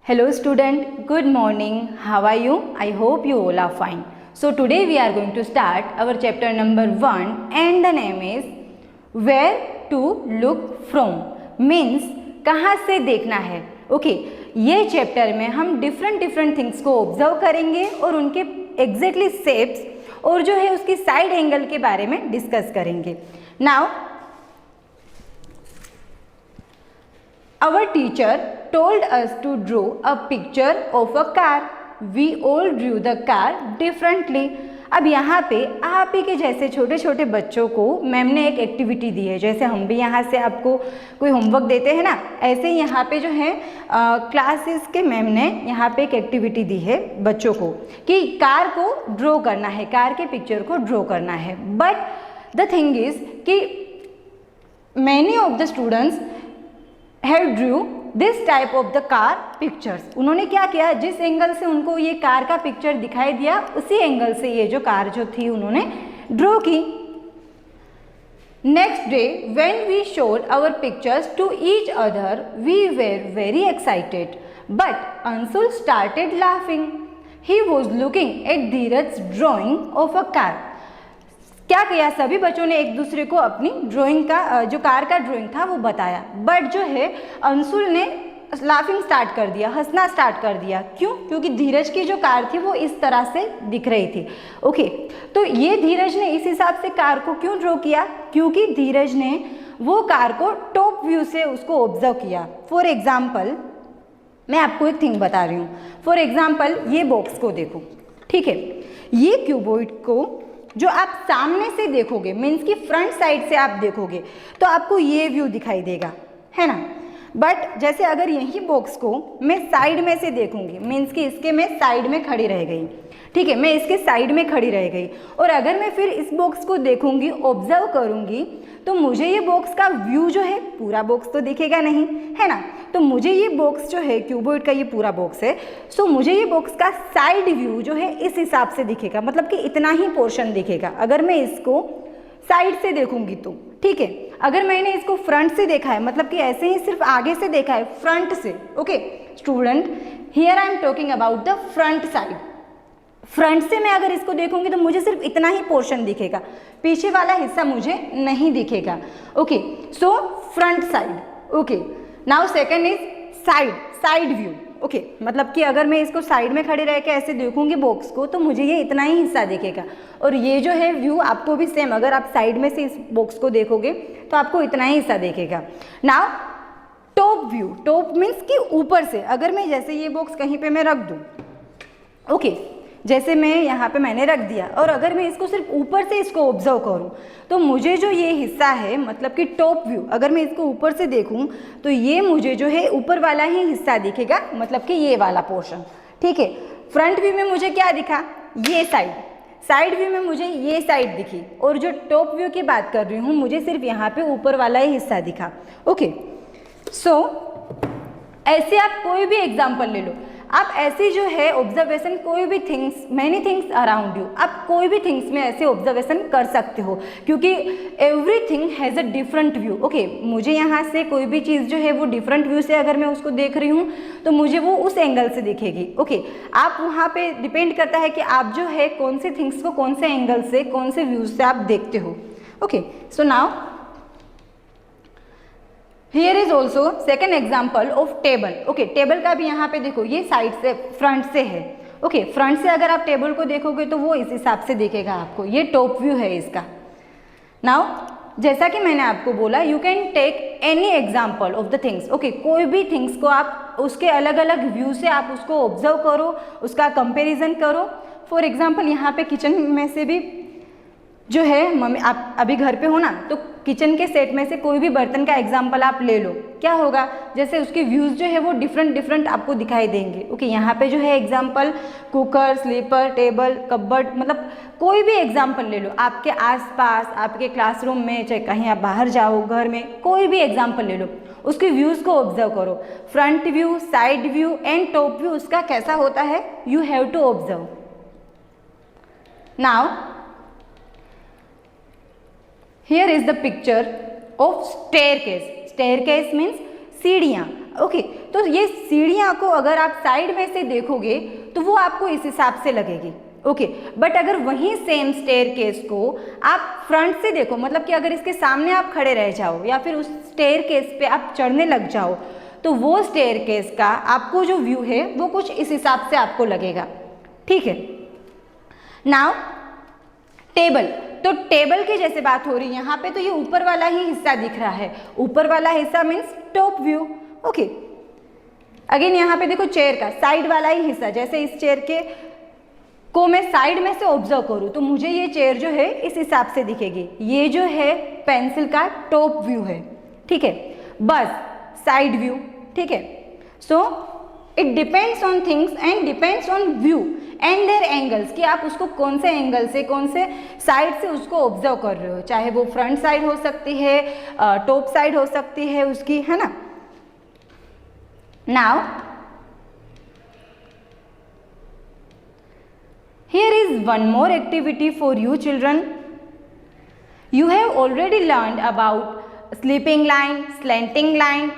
Hello student, good morning. How are you? I hope you all are fine. So today we are going to start our chapter number 1 and the name is Where to look from means कहाँ से देखना है. Okay ये chapter में हम different things को observe करेंगे और उनके एग्जैक्टली शेप्स और जो है उसकी साइड एंगल के बारे में डिस्कस करेंगे. Now our teacher told us to draw a picture of a car. We all drew the car differently. अब यहाँ पे आप ही के जैसे छोटे छोटे बच्चों को मैम ने एक एक्टिविटी दी है. जैसे हम भी यहाँ से आपको कोई होमवर्क देते हैं ना, ऐसे ही यहाँ पे जो है क्लासेस के मैम ने यहाँ पे एक एक्टिविटी दी है बच्चों को कि कार को ड्रॉ करना है, कार के पिक्चर को ड्रॉ करना है. बट द थिंग इज कि many of the students have drew this type of the car pictures. उन्होंने क्या किया, जिस एंगल से उनको ये कार का पिक्चर दिखाई दिया उसी एंगल से ये जो कार जो थी उन्होंने ड्रॉ की. Next day when we showed our pictures to each other we were very excited but Anshul started laughing. He was looking at Dheeraj drawing of a car. क्या किया, सभी बच्चों ने एक दूसरे को अपनी ड्राइंग का जो कार का ड्राइंग था वो बताया. बट जो है अंशुल ने लाफिंग स्टार्ट कर दिया, हंसना स्टार्ट कर दिया. क्यों? क्योंकि धीरज की जो कार थी वो इस तरह से दिख रही थी. ओके तो ये धीरज ने इस हिसाब से कार को क्यों ड्रॉ किया? क्योंकि धीरज ने वो कार को टॉप व्यू से उसको ऑब्जर्व किया. फॉर एग्जाम्पल मैं आपको एक थिंग बता रही हूँ. फॉर एग्जाम्पल ये बॉक्स को देखो, ठीक है. ये क्यूबॉइड को जो आप सामने से देखोगे मीन्स की फ्रंट साइड से आप देखोगे तो आपको ये व्यू दिखाई देगा, है ना. बट जैसे अगर यही बॉक्स को मैं साइड में से देखूंगी मीन्स कि इसके मैं साइड में खड़ी रह गई, ठीक है, मैं इसके साइड में खड़ी रह गई और अगर मैं फिर इस बॉक्स को देखूंगी, ऑब्जर्व करूंगी तो मुझे ये बॉक्स का व्यू जो है पूरा बॉक्स तो दिखेगा नहीं, है ना. तो मुझे ये बॉक्स जो है क्यूबॉइड का ये पूरा बॉक्स है, सो मुझे ये बॉक्स का साइड व्यू जो है इस हिसाब से दिखेगा, मतलब कि इतना ही पोर्शन दिखेगा अगर मैं इसको साइड से देखूंगी तो, ठीक है. अगर मैंने इसको फ्रंट से देखा है, मतलब कि ऐसे ही सिर्फ आगे से देखा है फ्रंट से. Okay student, here I am talking about the front side. Front से मैं अगर इसको देखूंगी तो मुझे सिर्फ इतना ही पोर्शन दिखेगा, पीछे वाला हिस्सा मुझे नहीं दिखेगा. Okay so front side. Okay now second is side view. Okay मतलब कि अगर मैं इसको साइड में खड़े रह के ऐसे देखूंगी बॉक्स को तो मुझे ये इतना ही हिस्सा दिखेगा और ये जो है व्यू आपको भी सेम, अगर आप साइड में से इस बॉक्स को देखोगे तो आपको इतना ही हिस्सा दिखेगा. Now top view. Top means कि ऊपर से अगर मैं जैसे ये बॉक्स कहीं पे मैं रख दूं, ओके जैसे मैं यहाँ पे मैंने रख दिया और अगर मैं इसको सिर्फ ऊपर से इसको ऑब्जर्व करूँ तो मुझे जो ये हिस्सा है मतलब कि टॉप व्यू, अगर मैं इसको ऊपर से देखूँ तो ये मुझे जो है ऊपर वाला ही हिस्सा दिखेगा, मतलब कि ये वाला पोर्शन, ठीक है. फ्रंट व्यू में मुझे क्या दिखा, ये साइड व्यू में मुझे ये साइड दिखी और जो टॉप व्यू की बात कर रही हूँ मुझे सिर्फ यहाँ पे ऊपर वाला ही हिस्सा दिखा. ओके सो ऐसे आप कोई भी एग्जाम्पल ले लो, आप ऐसी जो है ऑब्जर्वेशन कोई भी things, many things around you, आप कोई भी थिंग्स में ऐसे ऑब्जर्वेशन कर सकते हो क्योंकि everything has a different view. Okay मुझे यहाँ से कोई भी चीज़ जो है वो डिफरेंट व्यू से अगर मैं उसको देख रही हूँ तो मुझे वो उस एंगल से दिखेगी. ओके आप वहाँ पे डिपेंड करता है कि आप जो है कौन से थिंग्स को कौन से एंगल से, कौन से व्यू से आप देखते हो. Okay so now here is also second example of table. Okay table का भी यहाँ पे देखो ये साइड से फ्रंट से है. ओके फ्रंट से अगर आप टेबल को देखोगे तो वो इस हिसाब से दिखेगा आपको, ये टॉप व्यू है इसका. नाउ जैसा कि मैंने आपको बोला you can take any example of the things. Okay कोई भी थिंग्स को आप उसके अलग अलग व्यू से आप उसको ऑब्जर्व करो, उसका कंपेरिजन करो. फॉर एग्जाम्पल यहाँ पे किचन में से भी जो है मम्मी, आप अभी घर पे हो ना तो किचन के सेट में से कोई भी बर्तन का एग्जाम्पल आप ले लो, क्या होगा जैसे उसके व्यूज़ जो है वो डिफरेंट आपको दिखाई देंगे. ओके यहाँ पे जो है एग्जाम्पल कुकर, स्लीपर, टेबल, कपबर्ड, मतलब कोई भी एग्जाम्पल ले लो आपके आसपास, आपके क्लासरूम में, चाहे कहीं आप बाहर जाओ घर में, कोई भी एग्जाम्पल ले लो, उसके व्यूज़ को ऑब्जर्व करो. Front view, side view and top view उसका कैसा होता है, you have to observe. Now here is the picture of staircase. Staircase means सीढ़ियाँ. ओके तो ये सीढ़ियाँ को अगर आप साइड में से देखोगे तो वो आपको इस हिसाब से लगेगी। ओके, बट अगर वहीं सेम स्टेयरकेस को आप फ्रंट से देखो, मतलब कि अगर इसके सामने आप खड़े रह जाओ या फिर उस स्टेयरकेस पे आप चढ़ने लग जाओ, तो वो स्टेयरकेस का आपको जो व्यू है वो कुछ इस हिसाब से आपको लगेगा। ठीक है, नाउ टेबल, तो टेबल की जैसे बात हो रही है यहाँ पे, तो ये ऊपर वाला ही हिस्सा दिख रहा है, ऊपर वाला हिस्सा means top view. Okay, again यहाँ पे देखो चेयर का साइड वाला ही हिस्सा, जैसे इस चेयर के को मैं साइड में से ऑब्जर्व करूँ तो मुझे ये चेयर जो है इस हिसाब से दिखेगी। ये जो है पेंसिल का टॉप व्यू है। ठीक है, बस साइड व्यू। ठीक है, so it depends on things and depends on view and their angles, कि आप उसको कौन से एंगल से, कौन से साइड से उसको ऑब्जर्व कर रहे हो, चाहे वो फ्रंट साइड हो सकती है, टॉप साइड हो सकती है उसकी, है ना। Now here is one more activity for you children. You have already learned about sleeping line, slanting line,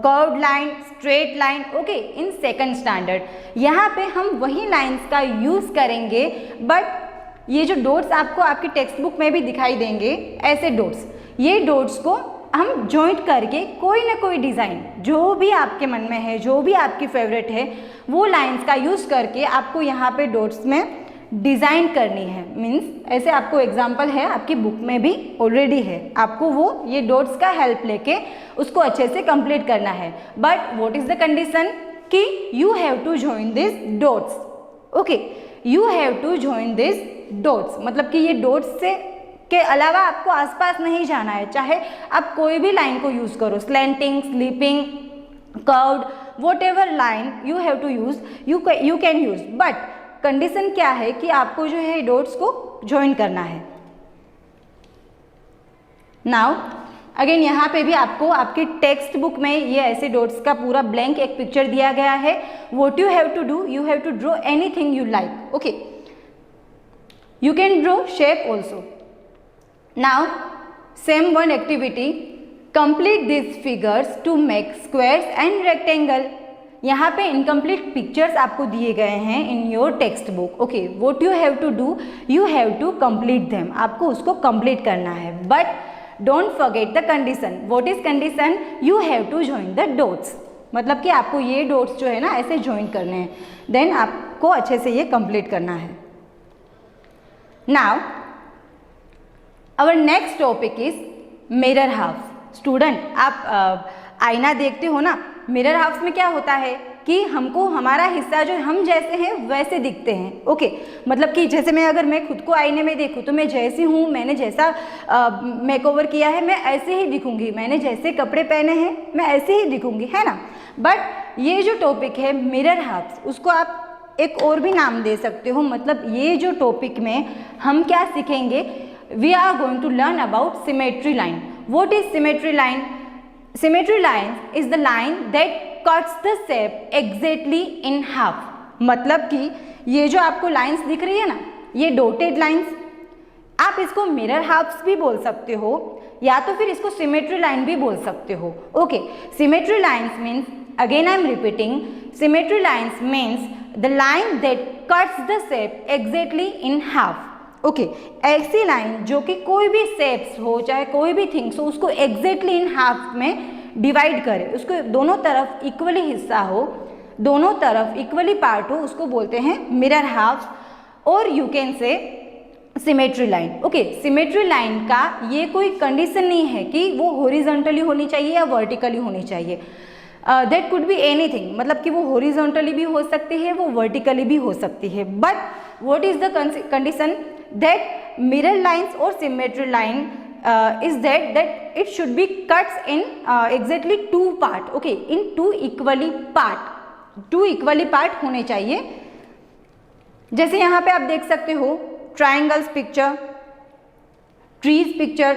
curved line, straight line, okay, in second standard. यहाँ पे हम वही lines का use करेंगे, but ये जो dots आपको आपकी टेक्स्ट बुक में भी दिखाई देंगे, ऐसे dots, ये dots को हम जॉइंट करके कोई ना कोई डिज़ाइन जो भी आपके मन में है, जो भी आपकी फेवरेट है, वो लाइंस का यूज़ करके आपको यहाँ पे डॉट्स में डिज़ाइन करनी है। मीन्स ऐसे आपको एग्जांपल है, आपकी बुक में भी ऑलरेडी है, आपको वो ये डॉट्स का हेल्प लेके उसको अच्छे से कंप्लीट करना है। But what is the condition कि you have to join this dots. Okay, you have to join this dots, मतलब कि ये डॉट्स से के अलावा आपको आसपास नहीं जाना है, चाहे आप कोई भी लाइन को यूज़ करो, slanting, sleeping, curved, whatever line you have to use, you can use, but condition क्या है कि आपको जो है डॉट्स को ज्वाइन करना है। नाउ अगेन यहाँ पे भी आपको आपकी टेक्स्ट बुक में ये ऐसे डॉट्स का पूरा ब्लैंक एक पिक्चर दिया गया है। What you have to do, you have to draw anything you like. Okay, you can draw shape also. Now same one activity, complete these figures to make squares and rectangle. यहाँ पे incomplete pictures आपको दिए गए हैं in your textbook. Okay, what you have to do, you have to complete them, आपको उसको complete करना है, but don't forget the condition. What is condition, you have to join the dots, मतलब कि आपको ये डॉट्स जो है ना ऐसे ज्वाइन करने हैं, देन आपको अच्छे से ये कंप्लीट करना है। Now Our next topic is mirror house. Student, आप आईना देखते हो ना, मिरर हाउस में क्या होता है कि हमको हमारा हिस्सा जो हम जैसे हैं वैसे दिखते हैं। ओके, मतलब कि जैसे मैं खुद को आईने में देखूँ तो मैं जैसी हूँ, मैंने जैसा मेकओवर किया है मैं ऐसे ही दिखूँगी, मैंने जैसे कपड़े पहने हैं मैं ऐसे ही दिखूँगी, है ना। बट ये जो टॉपिक है मिरर हाउस, उसको आप एक और भी नाम दे सकते हो। मतलब ये जो टॉपिक में हम क्या सीखेंगे, we are going to learn about symmetry line. What is symmetry line? Symmetry line is the line that cuts the shape exactly in half. मतलब कि ये जो आपको लाइंस दिख रही है ना, ये डॉटेड लाइंस, आप इसको मिरर हाफ्स भी बोल सकते हो या तो फिर इसको सिमेट्री लाइन भी बोल सकते हो। Okay, symmetry lines means, again I am repeating, symmetry lines means the line that cuts the shape exactly in half. Okay, ऐसी लाइन जो कि कोई भी शेप्स हो, चाहे कोई भी थिंग्स हो, उसको एग्जैक्टली इन हाफ में डिवाइड करे, उसको दोनों तरफ इक्वली हिस्सा हो, दोनों तरफ इक्वली पार्ट हो, उसको बोलते हैं मिरर हाफ और you can say symmetry line. Okay, symmetry line का ये कोई कंडीशन नहीं है कि वो हॉरिजॉन्टली होनी चाहिए या वर्टिकली होनी चाहिए। दैट कुड बी एनीथिंग, मतलब कि वो हॉरिजॉन्टली भी हो सकती है, वो वर्टिकली भी हो सकती है। But what is the condition, that mirror lines or symmetry line is that it should be cuts in exactly two part. Okay, in two equally part होने चाहिए। जैसे यहाँ पे आप देख सकते हो triangles picture, trees picture,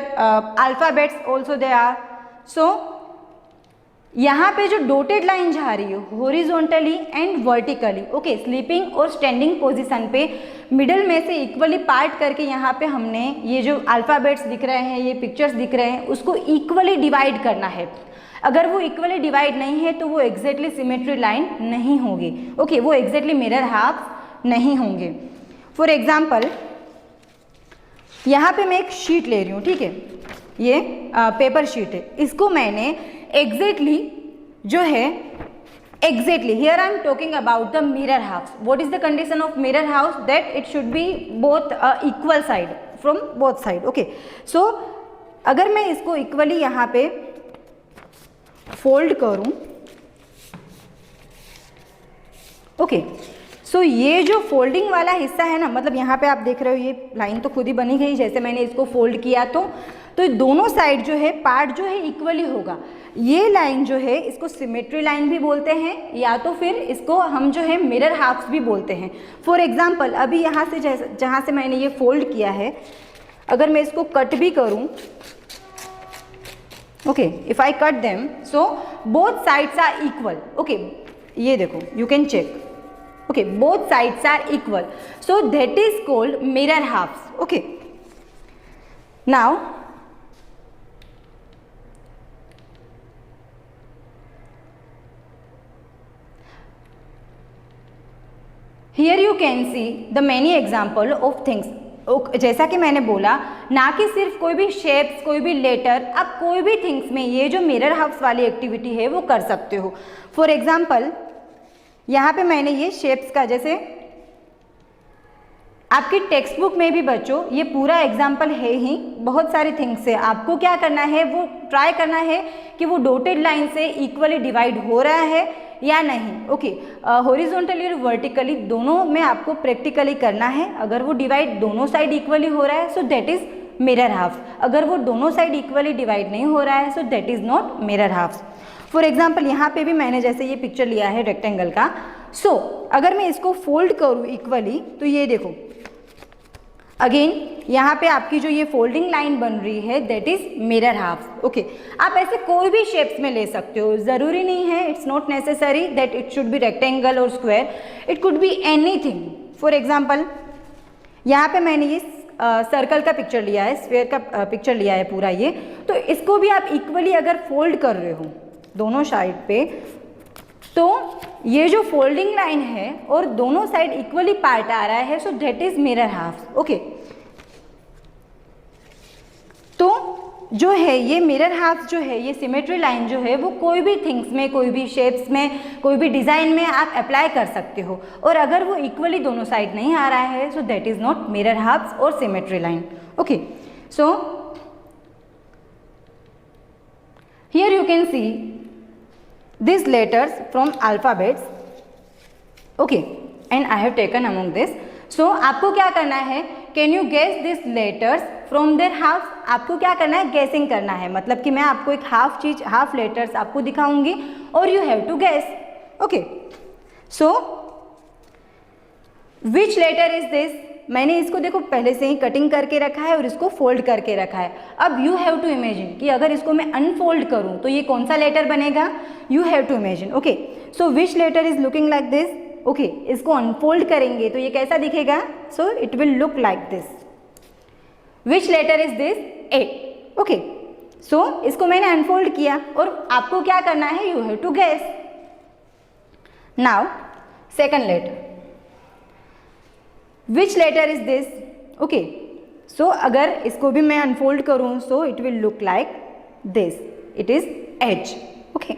alphabets also they are. So यहाँ पे जो डॉटेड लाइन जा रही है horizontally and vertically, okay, sleeping और स्टैंडिंग पोजीशन पे मिडल में से इक्वली पार्ट करके यहाँ पे हमने ये जो अल्फ़ाबेट्स दिख रहे हैं, ये पिक्चर्स दिख रहे हैं, उसको इक्वली डिवाइड करना है। अगर वो इक्वली डिवाइड नहीं है तो वो एग्जैक्टली सिमेट्री लाइन नहीं होगी। ओके, वो एग्जैक्टली मिरर हाफ नहीं होंगे। फॉर एग्जाम्पल यहाँ पे मैं एक शीट ले रही हूँ, ठीक है, ये पेपर शीट है, इसको मैंने एग्जैक्टली जो है exactly here I am talking about the mirror halves. What is the condition of mirror halves? That it should be both equal side from both side. Okay, so अगर मैं इसको equally यहाँ पे फोल्ड करूँ, okay, सो ये जो folding वाला हिस्सा है ना, मतलब यहाँ पे आप देख रहे हो ये लाइन तो खुद ही बनी गई, जैसे मैंने इसको फोल्ड किया तो दोनों साइड जो है पार्ट जो है इक्वली होगा। ये लाइन जो है इसको सिमेट्री लाइन भी बोलते हैं, या तो फिर इसको हम जो है मिरर हाफ्स भी बोलते हैं। फॉर एग्जांपल अभी यहाँ से जहाँ से मैंने ये फोल्ड किया है, अगर मैं इसको कट भी करूँ, okay, if I cut them so both sides are equal. Okay, ये देखो, you can check, okay, both sides are equal, so that is called mirror halves. Okay, now Here you can see the many example of things. जैसा कि मैंने बोला, ना कि सिर्फ कोई भी शेप्स, कोई भी लेटर, आप कोई भी थिंग्स में ये जो मिरर हाफ्स वाली एक्टिविटी है वो कर सकते हो। फॉर एग्जाम्पल यहाँ पे मैंने ये शेप्स का, जैसे आपकी टेक्स्ट बुक में भी बच्चों ये पूरा एग्जाम्पल है ही, बहुत सारे थिंग्स है। आपको क्या करना है, वो ट्राई करना है कि वो डॉटेड लाइन से इक्वली डिवाइड हो रहा है या नहीं। ओके, हॉरिजॉन्टली और वर्टिकली दोनों में आपको प्रैक्टिकली करना है। अगर वो डिवाइड दोनों साइड इक्वली हो रहा है so that is mirror halves. अगर वो दोनों साइड इक्वली डिवाइड नहीं हो रहा है so that is not mirror halves. For example यहाँ पे भी मैंने जैसे ये पिक्चर लिया है रेक्टेंगल का, सो अगर मैं इसको फोल्ड करूँ इक्वली तो ये देखो, अगेन यहाँ पे आपकी जो ये फोल्डिंग लाइन बन रही है that is mirror halves. Okay, आप ऐसे कोई भी शेप्स में ले सकते हो, ज़रूरी नहीं है, it's not necessary that it should be rectangle और square, it could be anything. For example यहाँ पे मैंने ये सर्कल का पिक्चर लिया है, स्क्वायर का पिक्चर लिया है पूरा ये, तो इसको भी आप इक्वली अगर फोल्ड कर रहे हो दोनों साइड पे, तो ये जो फोल्डिंग लाइन है और दोनों साइड इक्वली पार्ट आ रहा है, so that is mirror halves. Okay, तो जो है ये मिरर हाफ्स जो है, ये सिमेट्री लाइन जो है वो कोई भी थिंग्स में, कोई भी शेप्स में, कोई भी डिज़ाइन में आप अप्लाई कर सकते हो। और अगर वो इक्वली दोनों साइड नहीं आ रहा है so that is not mirror halves और symmetry line. Okay, so here you can see these letters from alphabets, okay, and I have taken among this. So आपको क्या करना है, can you guess these letters from their halves? आपको क्या करना है, guessing करना है, मतलब कि मैं आपको एक हाफ चीज, हाफ लेटर्स आपको दिखाऊंगी और you have to guess. Okay, so which letter is this? मैंने इसको देखो पहले से ही कटिंग करके रखा है और इसको फोल्ड करके रखा है। अब यू हैव टू इमेजिन कि अगर इसको मैं अनफोल्ड करूं तो ये कौन सा लेटर बनेगा, you have to imagine. Okay, so which letter is looking like this. Okay, इसको अनफोल्ड करेंगे तो ये कैसा दिखेगा, so it will look like this. Which letter is this, A. Okay, so इसको मैंने अनफोल्ड किया और आपको क्या करना है, you have to guess. Now second letter, which letter is this. Okay, so अगर इसको भी मैं अनफोल्ड करूँ so it will look like this, it is H. Okay,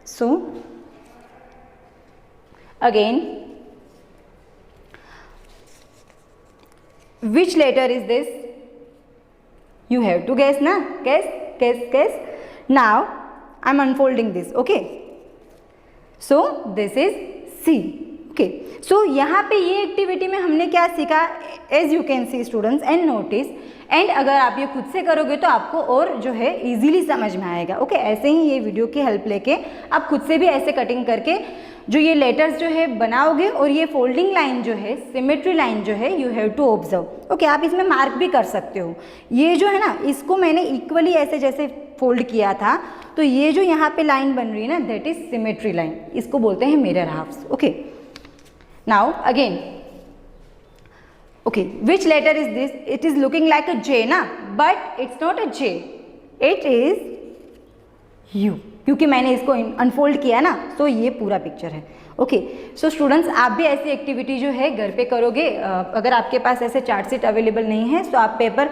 so again which letter is this, you have to guess ना, guess. Now I am unfolding this. Okay, so this is C. Okay, so यहाँ पे ये activity में हमने क्या सीखा, as you can see students and notice, and अगर आप ये खुद से करोगे तो आपको और जो है इजीली समझ में आएगा। ओके, ऐसे ही ये वीडियो की हेल्प लेके आप खुद से भी ऐसे कटिंग करके जो ये लेटर्स जो है बनाओगे, और ये फोल्डिंग लाइन जो है, सिमेट्री लाइन जो है, you have to observe. Okay, आप इसमें मार्क भी कर सकते हो। ये जो है ना, इसको मैंने इक्वली ऐसे जैसे फोल्ड किया था, तो ये जो यहाँ पे लाइन बन रही है ना, दैट इज सिमेट्री लाइन, इसको बोलते हैं mirror halves. Okay, now again, okay, which letter is this? It is looking like a J na, but it's not a J, it is U. क्योंकि मैंने इसको अनफोल्ड किया ना, तो ये पूरा पिक्चर है। ओके, सो स्टूडेंट्स, आप भी ऐसी एक्टिविटी जो है घर पे करोगे। अगर आपके पास ऐसे चार्ट शीट अवेलेबल नहीं है तो आप पेपर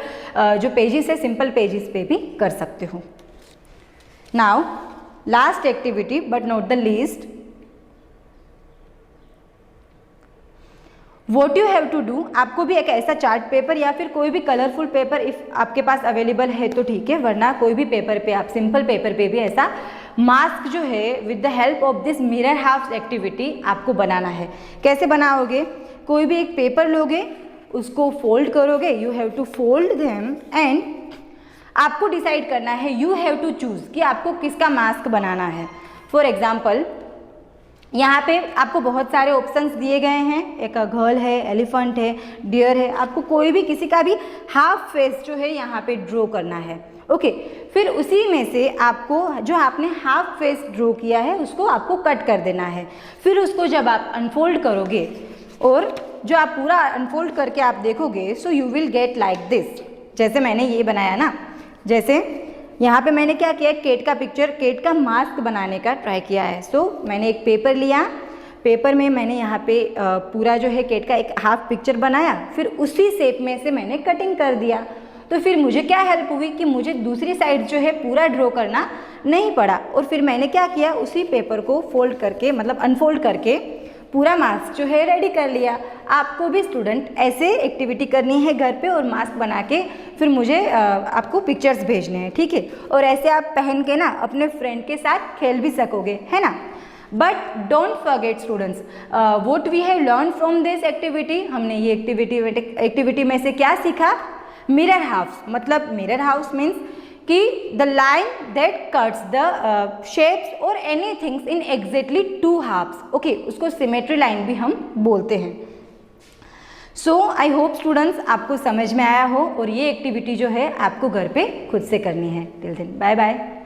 जो पेजेस है सिंपल पेजेस पे भी कर सकते हो। Now last activity but not the least, what you have to do, आपको भी एक ऐसा चार्ट पेपर या फिर कोई भी कलरफुल पेपर इफ आपके पास अवेलेबल है तो ठीक है, वरना कोई भी पेपर पे आप सिंपल पेपर पे भी ऐसा मास्क जो है with the help of this mirror half activity आपको बनाना है। कैसे बनाओगे, कोई भी एक पेपर लोगे, उसको फोल्ड करोगे, you have to fold them and आपको डिसाइड करना है, यू हैव टू चूज कि आपको किसका मास्क बनाना है। फॉर एग्जाम्पल यहाँ पे आपको बहुत सारे ऑप्शंस दिए गए हैं, एक गर्ल है, एलिफेंट है, डियर है, आपको कोई भी किसी का भी हाफ फेस जो है यहाँ पे ड्रॉ करना है। ओके, फिर उसी में से आपको जो आपने हाफ फेस ड्रॉ किया है उसको आपको कट कर देना है। फिर उसको जब आप अनफोल्ड करोगे और जो आप पूरा अनफोल्ड करके आप देखोगे, so you will get like this, जैसे मैंने ये बनाया ना, जैसे यहाँ पे मैंने क्या किया, केट का पिक्चर, केट का मास्क बनाने का ट्राई किया है। सो मैंने एक पेपर लिया, पेपर में मैंने यहाँ पे पूरा जो है केट का एक हाफ पिक्चर बनाया, फिर उसी शेप में से मैंने कटिंग कर दिया। तो फिर मुझे क्या हेल्प हुई कि मुझे दूसरी साइड जो है पूरा ड्रॉ करना नहीं पड़ा, और फिर मैंने क्या किया, उसी पेपर को फोल्ड करके मतलब अनफोल्ड करके पूरा मास्क जो है रेडी कर लिया। आपको भी स्टूडेंट ऐसे एक्टिविटी करनी है घर पे और मास्क बना के फिर मुझे आपको पिक्चर्स भेजने हैं, ठीक है। और ऐसे आप पहन के ना अपने फ्रेंड के साथ खेल भी सकोगे, है ना। But don't forget students, what we have learn from this activity, हमने ये एक्टिविटी में से क्या सीखा, मिरर हाउस, मतलब मिरर हाउस मीन्स कि the line that cuts the shapes और any things in exactly two halves. Okay, उसको सिमेट्री लाइन भी हम बोलते हैं। सो आई होप स्टूडेंट्स आपको समझ में आया हो और ये एक्टिविटी जो है आपको घर पे खुद से करनी है। Till then bye bye.